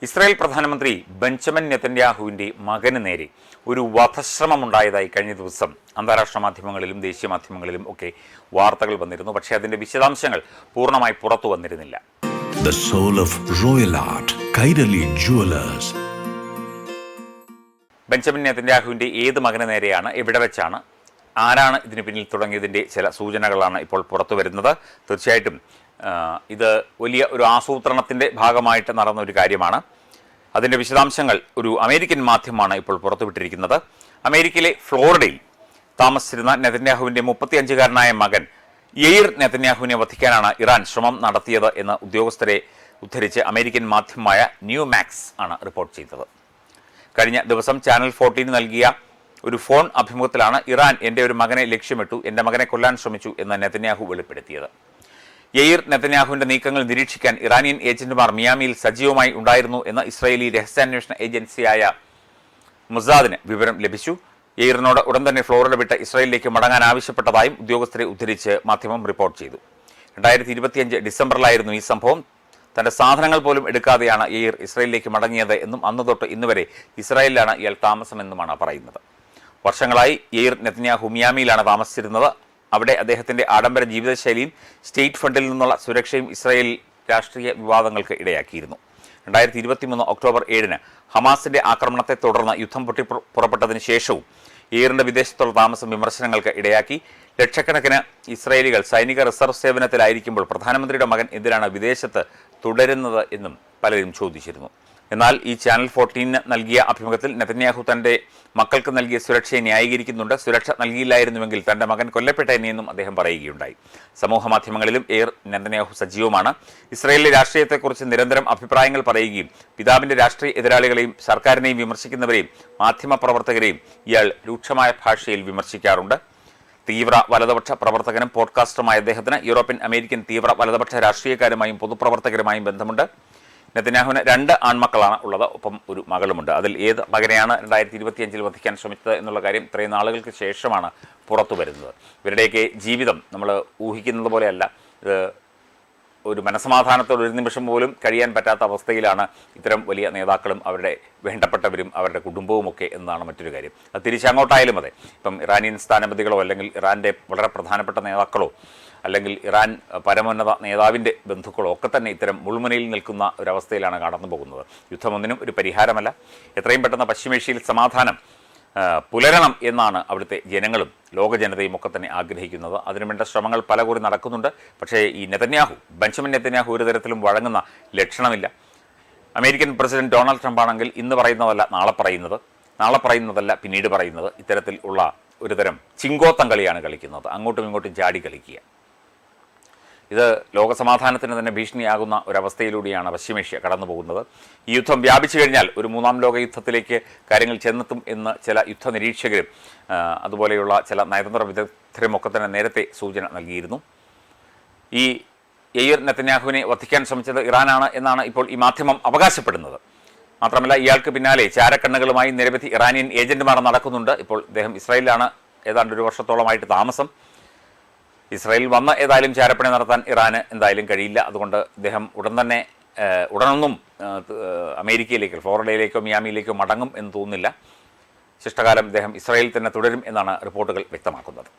Israel പ്രധാനമന്ത്രി Benjamin നെതന്യാഹുവിൻ്റെ മകന് നേരെ ഒരു വധശ്രമമുണ്ടായതായി കഴിഞ്ഞ ദിവസം അന്താരാഷ്ട്ര മാധ്യമങ്ങളിലും ദേശീയ മാധ്യമങ്ങളിലും ഒക്കെ വാർത്തകൾ വന്നിരുന്നു. പക്ഷേ അതിൻ്റെ വിശദാംശങ്ങൾ പൂർണ്ണമായി പുറത്തു വന്നിരുന്നില്ല. The soul of royal art, Kairali Jewelers. Benjamin നെതന്യാഹുവിൻ്റെ ഏത് മകന് നേരെയാണ്, എവിടെ വെച്ചാണ്, ആരാണ് ഇതിന് പിന്നിൽ തുടങ്ങിയതിൻ്റെ ചില സൂചനകളാണ് ഇപ്പോൾ പുറത്തു വരുന്നത്. തീർച്ചയായിട്ടും ഇത് വലിയ ഒരു ആസൂത്രണത്തിൻ്റെ ഭാഗമായിട്ട് നടന്ന ഒരു കാര്യമാണ്. അതിൻ്റെ വിശദാംശങ്ങൾ ഒരു അമേരിക്കൻ മാധ്യമമാണ് ഇപ്പോൾ പുറത്തുവിട്ടിരിക്കുന്നത്. അമേരിക്കയിലെ ഫ്ലോറിഡയിൽ താമസിച്ചിരുന്ന നെതന്യാഹുവിൻ്റെ 35-കാരനായ മകൻ യെയിർ നെതന്യാഹുവിനെ വധിക്കാനാണ് ഇറാൻ ശ്രമം നടത്തിയത് എന്ന് ഉദ്യോഗസ്ഥരെ ഉദ്ധരിച്ച് അമേരിക്കൻ മാധ്യമമായ ന്യൂമാക്സ് ആണ് റിപ്പോർട്ട് ചെയ്തത്. കഴിഞ്ഞ ദിവസം ചാനൽ 14 നൽകിയ ഒരു ഫോൺ അഭിമുഖത്തിലാണ് ഇറാൻ എൻ്റെ ഒരു മകനെ ലക്ഷ്യമിട്ടു, എൻ്റെ മകനെ കൊല്ലാൻ ശ്രമിച്ചു എന്ന് നെതന്യാഹു വെളിപ്പെടുത്തിയത്. യെയിർ നെതന്യാഹുവിൻ്റെ നീക്കങ്ങൾ നിരീക്ഷിക്കാൻ ഇറാനിയൻ ഏജന്റുമാർ മിയാമിയിൽ സജീവമായി ഉണ്ടായിരുന്നു എന്ന് ഇസ്രായേലി രഹസ്യാന്വേഷണ ഏജൻസിയായ മൊസാദിന് വിവരം ലഭിച്ചു. യെയിറിനോട് ഉടൻ തന്നെ ഫ്ലോറിഡ വിട്ട് ഇസ്രായേലിലേക്ക് മടങ്ങാൻ ആവശ്യപ്പെട്ടതായും ഉദ്യോഗസ്ഥരെ ഉദ്ധരിച്ച് മാധ്യമം റിപ്പോർട്ട് ചെയ്തു. 2025 ഡിസംബറിലായിരുന്നു ഈ സംഭവം. തൻ്റെ സാധനങ്ങൾ പോലും എടുക്കാതെയാണ് യെയിർ ഇസ്രായേലിലേക്ക് മടങ്ങിയത് എന്നും അന്ന് തൊട്ട് ഇന്നുവരെ ഇസ്രായേലിലാണ് ഇയാൾ താമസമെന്നുമാണ് പറയുന്നത്. വർഷങ്ങളായി യെയിർ നെതന്യാഹു മിയാമിയിലാണ് താമസിച്ചിരുന്നത്. അവിടെ അദ്ദേഹത്തിൻ്റെ ആഡംബര ജീവിതശൈലിയും സ്റ്റേറ്റ് ഫണ്ടിൽ നിന്നുള്ള സുരക്ഷയും ഇസ്രായേൽ രാഷ്ട്രീയ വിവാദങ്ങൾക്ക് ഇടയാക്കിയിരുന്നു. 2023 ഒക്ടോബർ 7 ഹമാസിന്റെ ആക്രമണത്തെ തുടർന്ന് യുദ്ധം പുറപ്പെട്ടതിന് ശേഷവും യെയിറിന്റെ വിദേശത്തുള്ള താമസം വിമർശനങ്ങൾക്ക് ഇടയാക്കി. ലക്ഷക്കണക്കിന് ഇസ്രായേലികൾ സൈനിക റിസർവ് സേവനത്തിലായിരിക്കുമ്പോൾ പ്രധാനമന്ത്രിയുടെ മകൻ എന്തിനാണ് വിദേശത്ത് തുടരുന്നത് എന്നും പലരും ചോദിച്ചിരുന്നു. എന്നാൽ ഈ ചാനൽ 14 നൽകിയ അഭിമുഖത്തിൽ നെതന്യാഹു തൻ്റെ മക്കൾക്ക് നൽകിയ സുരക്ഷയെ ന്യായീകരിക്കുന്നുണ്ട്. സുരക്ഷ നൽകിയില്ലായിരുന്നുവെങ്കിൽ തൻ്റെ മകൻ കൊല്ലപ്പെട്ടേനെന്നും അദ്ദേഹം പറയുകയുണ്ടായി. സമൂഹ മാധ്യമങ്ങളിലും യെയിർ നെതന്യാഹു സജീവമാണ്. ഇസ്രായേലിലെ രാഷ്ട്രീയത്തെക്കുറിച്ച് നിരന്തരം അഭിപ്രായങ്ങൾ പറയുകയും പിതാവിൻ്റെ രാഷ്ട്രീയ എതിരാളികളെയും സർക്കാരിനെയും വിമർശിക്കുന്നവരെയും മാധ്യമപ്രവർത്തകരെയും ഇയാൾ രൂക്ഷമായ ഭാഷയിൽ വിമർശിക്കാറുണ്ട്. തീവ്ര വലതുപക്ഷ പ്രവർത്തകനും പോഡ്കാസ്റ്ററുമായ അദ്ദേഹത്തിന് യൂറോപ്യൻ അമേരിക്കൻ തീവ്ര വലതുപക്ഷ രാഷ്ട്രീയക്കാരുമായും പൊതുപ്രവർത്തകരുമായും ബന്ധമുണ്ട്. നെതന്യാഹുവിന് 2 ആൺമക്കളാണ് ഉള്ളത്, ഒപ്പം ഒരു മകളുമുണ്ട്. അതിൽ ഏത് മകനെയാണ് 2025 വധിക്കാൻ ശ്രമിച്ചത് എന്നുള്ള കാര്യം ഇത്രയും നാളുകൾക്ക് ശേഷമാണ് പുറത്തു വരുന്നത്. ഇവരുടെയൊക്കെ ജീവിതം നമ്മൾ ഊഹിക്കുന്നത് പോലെയല്ല. ഇത് ഒരു മനസമാധാനത്തോടെ ഒരു നിമിഷം പോലും കഴിയാൻ പറ്റാത്ത അവസ്ഥയിലാണ് ഇത്തരം വലിയ നേതാക്കളും അവരുടെ വേണ്ടപ്പെട്ടവരും അവരുടെ കുടുംബവുമൊക്കെ എന്നതാണ് മറ്റൊരു കാര്യം. അത് തിരിച്ചങ്ങോട്ടായാലും അതെ, ഇപ്പം ഇറാനിയൻ സ്ഥാനപതികളോ അല്ലെങ്കിൽ ഇറാൻ്റെ വളരെ പ്രധാനപ്പെട്ട നേതാക്കളോ അല്ലെങ്കിൽ ഇറാൻ പരമോന്നത നേതാവിൻ്റെ ബന്ധുക്കളോ ഒക്കെ തന്നെ ഇത്തരം മുൾമുനയിൽ നിൽക്കുന്ന ഒരവസ്ഥയിലാണ് കടന്നു പോകുന്നത്. യുദ്ധമൊന്നിനും ഒരു പരിഹാരമല്ല. എത്രയും പെട്ടെന്ന് പശ്ചിമേഷ്യയിൽ സമാധാനം പുലരണം എന്നാണ് അവിടുത്തെ ജനങ്ങളും ലോക ജനതയും ഒക്കെ തന്നെ ആഗ്രഹിക്കുന്നത്. അതിനുവേണ്ട ശ്രമങ്ങൾ പലകുറി നടക്കുന്നുണ്ട്. പക്ഷേ ഈ ബെഞ്ചമിൻ നെതന്യാഹു ഒരു തരത്തിലും വഴങ്ങുന്ന ലക്ഷണമില്ല. അമേരിക്കൻ പ്രസിഡന്റ് ഡൊണാൾഡ് ട്രംപ് ആണെങ്കിൽ ഇന്ന് പറയുന്നതല്ല നാളെ പറയുന്നത്, നാളെ പറയുന്നതല്ല പിന്നീട് പറയുന്നത്. ഇത്തരത്തിൽ ഉള്ള ഒരുതരം ചിങ്കോത്തം കളിയാണ് കളിക്കുന്നത്, അങ്ങോട്ടും ഇങ്ങോട്ടും ചാടി കളിക്കുക. ഇത് ലോകസമാധാനത്തിന് തന്നെ ഭീഷണിയാകുന്ന ഒരവസ്ഥയിലൂടെയാണ് പശ്ചിമേഷ്യ കടന്നു പോകുന്നത്. ഈ യുദ്ധം വ്യാപിച്ചു കഴിഞ്ഞാൽ ഒരു 3ാം ലോക യുദ്ധത്തിലേക്ക് കാര്യങ്ങൾ ചെന്നെത്തും എന്ന് ചില യുദ്ധ നിരീക്ഷകരും അതുപോലെയുള്ള ചില നയതന്ത്ര വിദഗ്ധരും ഒക്കെ തന്നെ നേരത്തെ സൂചന നൽകിയിരുന്നു. ഈ യെയിർ നെതന്യാഹുവിനെ വധിക്കാൻ ശ്രമിച്ചത് ഇറാനാണ് എന്നാണ് ഇപ്പോൾ ഈ മാധ്യമം അവകാശപ്പെടുന്നത്. മാത്രമല്ല ഇയാൾക്ക് പിന്നാലെ ചാരക്കണ്ണുകളുമായി നിരവധി ഇറാനിയൻ ഏജന്റുമാർ നടക്കുന്നുണ്ട്. ഇപ്പോൾ അദ്ദേഹം ഇസ്രായേലിലാണ് ഏതാണ്ട് 1 വർഷത്തോളമായിട്ട് താമസം. ഇസ്രായേൽ വന്ന് ഏതായാലും ചാരപ്പണി നടത്താൻ ഇറാന് എന്തായാലും കഴിയില്ല. അതുകൊണ്ട് അദ്ദേഹം ഉടനൊന്നും അമേരിക്കയിലേക്കോ ഫ്ലോറിഡയിലേക്കോ മിയാമിയിലേക്കോ മടങ്ങും എന്ന് തോന്നുന്നില്ല. ശിഷ്ടകാലം അദ്ദേഹം ഇസ്രായേലിൽ തന്നെ തുടരും എന്നാണ് റിപ്പോർട്ടുകൾ വ്യക്തമാക്കുന്നത്.